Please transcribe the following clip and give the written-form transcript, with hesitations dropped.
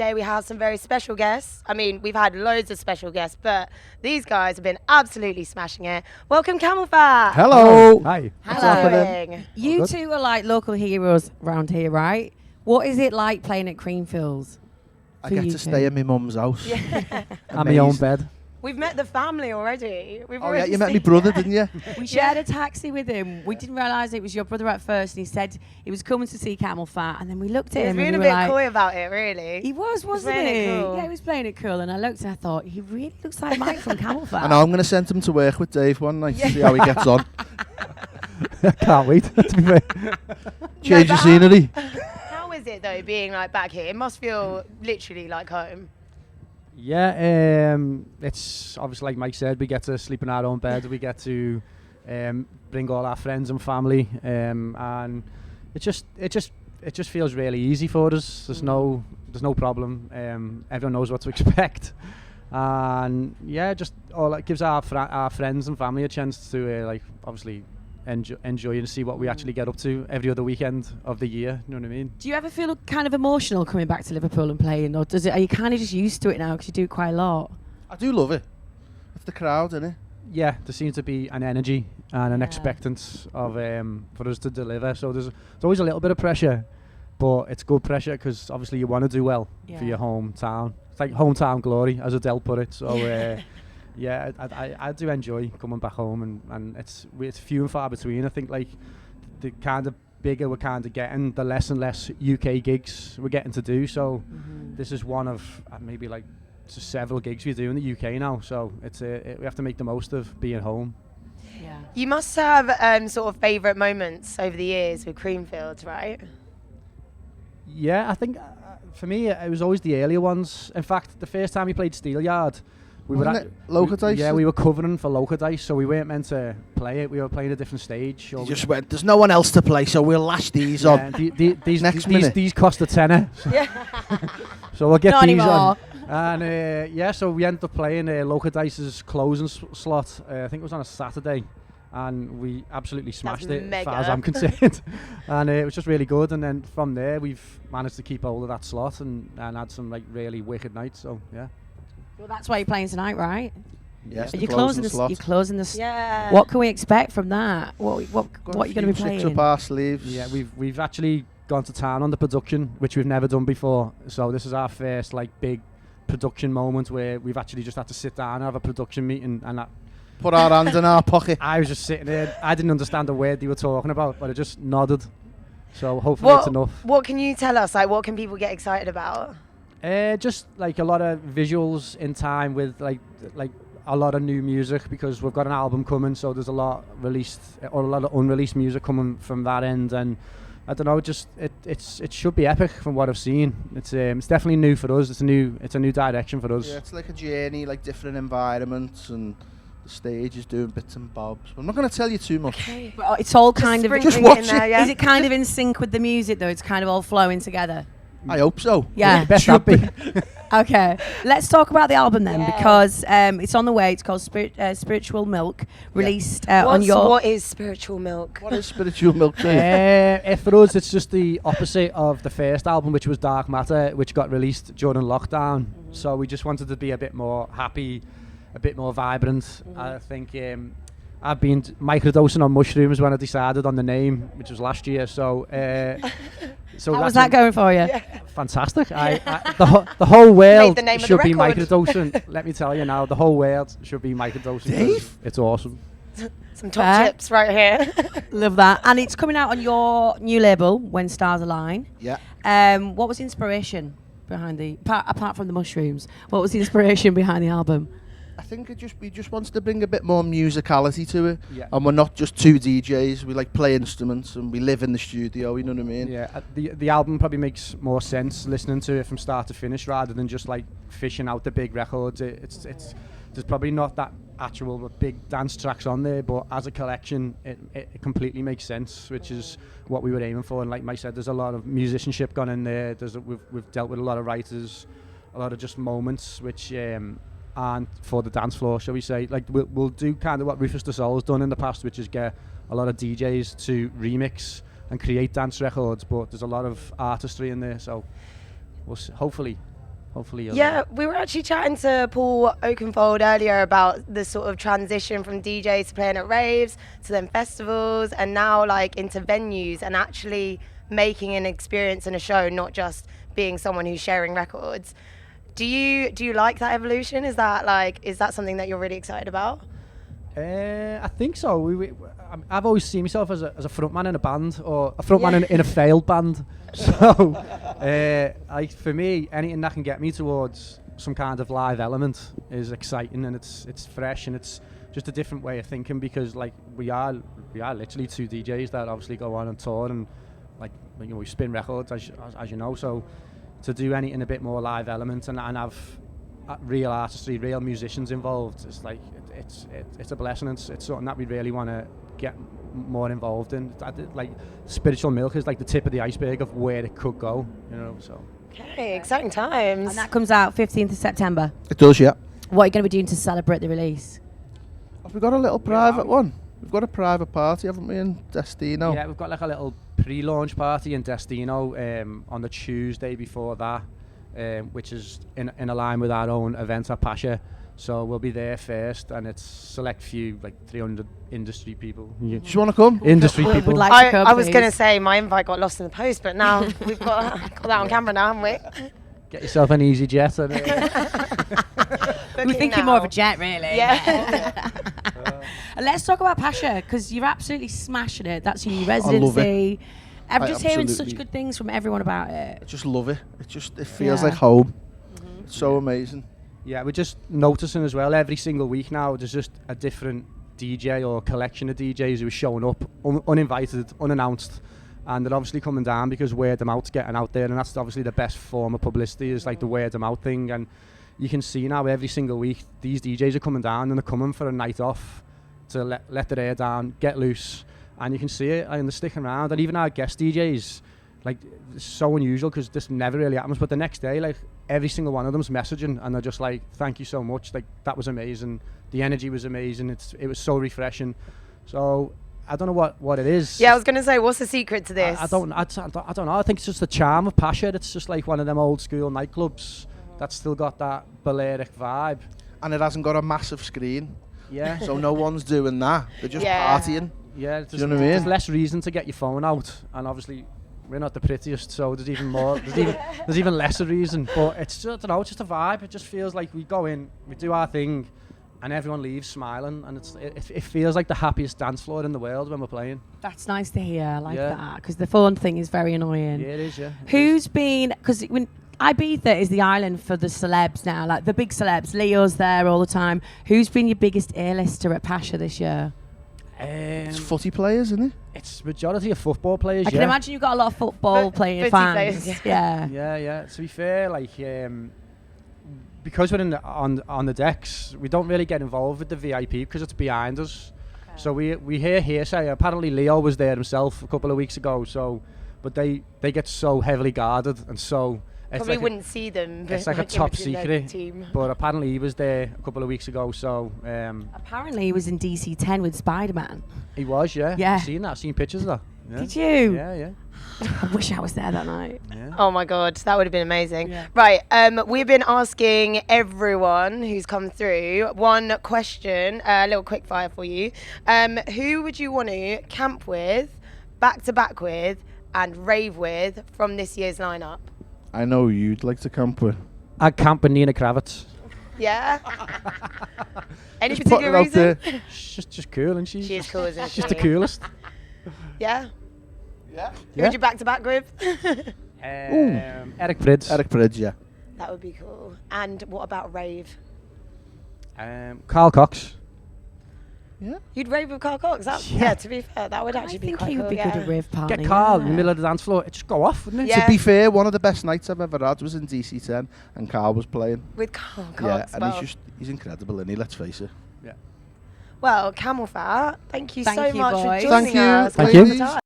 today we have some very special guests. I mean, we've had loads of special guests, but these guys have been absolutely smashing it. Welcome, Camelphat. Hello. Hi. Hello. You two are like local heroes around here, right? What is it like playing at Creamfields? I get to stay in my mum's house. Yeah. And my own bed. We've met the family already. We've Oh yeah, already you met seen my brother, didn't you? We shared a taxi with him. We didn't realise it was your brother at first, and he said he was coming to see Camelphat, and then we looked at He was him being and a we bit were like, coy about it, really. he was, wasn't playing he? it cool. Yeah, he was playing it cool, and I looked and I thought, he really looks like Mike from Camelphat. I know, I'm going to send him to work with Dave one night to see how he gets on. Can't wait, to be fair. Change the scenery. How is it, though, being like back here? It must feel literally like home. Yeah, it's obviously like Mike said, we get to sleep in our own bed. We get to bring all our friends and family, and it just feels really easy for us. There's no problem. Everyone knows what to expect, and yeah, just all that gives our friends and family a chance to like obviously enjoy and see what we actually get up to every other weekend of the year. You know what I mean? Do you ever feel kind of emotional coming back to Liverpool and playing, or are you kind of just used to it now because you do it quite a lot? I do love it. It's the crowd, isn't it? Yeah, there seems to be an energy and an Yeah. expectance of for us to deliver. So there's always a little bit of pressure, but it's good pressure because obviously you want to do well for your hometown. It's like hometown glory, as Adele put it. So yeah, I do enjoy coming back home, and it's few and far between. I think like the kind of bigger we're kind of getting, the less and less UK gigs we're getting to do. So this is one of maybe like several gigs we do in the UK now. So it's we have to make the most of being home. Yeah. You must have sort of favourite moments over the years with Creamfields, right? Yeah, I think for me it was always the earlier ones. In fact, the first time we played Steelyard, we Wasn't were it Loca Dice? Yeah, we were covering for Loca Dice, so we weren't meant to play it. We were playing a different stage. You just went, there's no one else to play, so we'll lash these on. These cost a tenner. Yeah. So we'll get Not these anymore. on. And yeah, so we ended up playing Loca Dice's closing slot. I think it was on a Saturday, and we absolutely smashed it, as far as I'm concerned. And it was just really good. And then from there, we've managed to keep hold of that slot and had some like really wicked nights. So yeah. Well, that's why you're playing tonight, right? Yes, You're closing the slot. You're closing the. Yeah. What can we expect from that? What are you going to be Tricks playing? up our sleeves. Yeah, we've actually gone to town on the production, which we've never done before. So this is our first like big production moment where we've actually just had to sit down and have a production meeting, and Put our hands in our pocket. I was just sitting there. I didn't understand a word they were talking about, but I just nodded. So hopefully it's enough. What can you tell us? Like, what can people get excited about? Just like a lot of visuals in time with like a lot of new music, because we've got an album coming, so there's a lot released or a lot of unreleased music coming from that end, and I don't know, it should be epic from what I've seen. It's definitely new for us. It's a new direction for us. Yeah, it's like a journey, like different environments, and the stage is doing bits and bobs. I'm not going to tell you too much. Okay. Well, it's all kind of. Just watch there, yeah? Is it kind of in sync with the music though? It's kind of all flowing together. I hope so. Yeah. Best that be. Okay, let's talk about the album then, Yeah. because it's on the way. It's called Spiritual Milk, released on your. What is Spiritual Milk? What is Spiritual Milk, Dave? For us, it's just the opposite of the first album, which was Dark Matter, which got released during lockdown. So we just wanted to be a bit more happy, a bit more vibrant. I think I've been microdosing on mushrooms when I decided on the name, which was last year. So How was that going for you? Fantastic. The whole world the name of the should be record. microdosing. Let me tell you now, the whole world should be microdosing. Dave? It's awesome. Some top tips right here. Love that, and it's coming out on your new label, When Stars Align. Yeah. What was the inspiration behind apart from the mushrooms? What was the inspiration behind the album? I think we just wanted to bring a bit more musicality to it. Yeah. And we're not just two DJs. We like play instruments and we live in the studio, you know what I mean? Yeah, the album probably makes more sense listening to it from start to finish rather than just like fishing out the big records. It's there's probably not that actual big dance tracks on there, but as a collection, it completely makes sense, which is what we were aiming for. And like Mike said, there's a lot of musicianship gone in there. We've dealt with a lot of writers, a lot of just moments which aren't for the dance floor, shall we say. Like we'll do kind of what Rufus Du Sol's done in the past, which is get a lot of DJs to remix and create dance records, but there's a lot of artistry in there, so hopefully hopefully you'll Yeah, we were actually chatting to Paul Oakenfold earlier about the sort of transition from DJs to playing at raves to then festivals and now like into venues and actually making an experience in a show, not just being someone who's sharing records. Do you like that evolution? Is that something that you're really excited about? I think so. I've always seen myself as a frontman in a band, or a frontman in a failed band. So, for me, anything that can get me towards some kind of live element is exciting, and it's fresh, and it's just a different way of thinking, because like we are literally two DJs that obviously go on and tour, and like we spin records as you know. So to do anything a bit more live element and have real artistry, real musicians involved, it's like it's a blessing. It's something that we really want to get more involved in. Like Spiritual Milk is like the tip of the iceberg of where it could go, you know. So Okay, exciting times. And that comes out 15th of September. It does, yeah. What are you going to be doing to celebrate the release? Have we got a little private one? We've got a private party, haven't we, in Destino? yeah, we've got like a little pre-launch party in Destino on the Tuesday before that, which is in a line with our own event at Pasha. So we'll be there first, and it's select few, like 300 industry people. Do you want to come? Industry Would people. like to come, I was please. going to say my invite got lost in the post, but now we've got that on camera now, haven't we? Get yourself an easy jet. And, We're thinking more of a jet, really. Yeah. And let's talk about Pasha, because you're absolutely smashing it. That's your new love it. residency. I'm I just hearing such absolutely- good things from everyone about I it. just love it. It feels Yeah. like home. It's so amazing. yeah, we're just noticing as well, every single week now, there's just a different DJ or collection of DJs who are showing up uninvited, unannounced, and they're obviously coming down because word of mouth's getting out there, and that's obviously the best form of publicity, is like the word of mouth thing. And you can see now every single week these DJs are coming down, and they're coming for a night off to let their hair down, get loose, and you can see it, and they're sticking around. And even our guest DJs, like, it's so unusual because this never really happens, but the next day, like, every single one of them's messaging, and they're just like, thank you so much, like, that was amazing, the energy was amazing, it was so refreshing. So I don't know what it is. Yeah, I was going to say, what's the secret to this? I don't know. I think it's just the charm of Pasha. It's just like one of them old school nightclubs that's still got that Balearic vibe. And it hasn't got a massive screen, Yeah. so no one's doing that. They're just Yeah. partying. Yeah, Do you know what I mean? there's less reason to get your phone out, and obviously we're not the prettiest, so there's even more. there's even less a reason. But it's just, I don't know, it's just a vibe. It just feels like we go in, we do our thing, and everyone leaves smiling, and it feels like the happiest dance floor in the world when we're playing. That's nice to hear. I like Yeah. that, because the phone thing is very annoying. Yeah, it is. Yeah. It is. Who's been, because when Ibiza is the island for the celebs now, like the big celebs. Leo's there all the time. Who's been your biggest A-lister at Pasha this year? It's footy players, isn't it? It's majority of football players. I can imagine you've got a lot of football playing footy fans. players, Yeah. Yeah. To be fair, like because we're on the decks, we don't really get involved with the VIP because it's behind us. Okay. So we hear hearsay. Apparently Leo was there himself a couple of weeks ago. So, but they get so heavily guarded, and so Probably wouldn't see them. It's like a in top between their secret. team. But apparently he was there a couple of weeks ago. So Apparently he was in DC 10 with Spider-Man. he was. Yeah. Yeah. I've seen that. I've seen pictures of that. Yeah. Did you? Yeah. I wish I was there that night. Yeah. Oh my God, that would have been amazing. Yeah. Right, we've been asking everyone who's come through one question, a little quick fire for you. Who would you want to camp with, back to back with, and rave with from this year's lineup? I know you'd like to camp with. I'd camp with Nina Kravitz. Yeah? Any Just put it particular out reason? there. She's just cool, and she's She is cool, isn't she? just the coolest. Yeah? Yeah. Who would you back to back with? Eric Prydz. Eric Prydz, yeah. That would be cool. And what about rave? Carl Cox. Yeah. You'd rave with Carl Cox? Yeah, to be fair, that would actually I be think quite he cool. would be yeah. good at rave party. Get Carl in the yeah. middle of the dance floor. It just go off, wouldn't it? Yeah. To be fair, one of the best nights I've ever had was in DC10 and Carl was playing. With Carl Yeah, Cox. and well. he's incredible, isn't he? Let's face it. Well, Camelphat, thank you Thank so you, much boys. for joining Thank you. us. Thank All you. the time.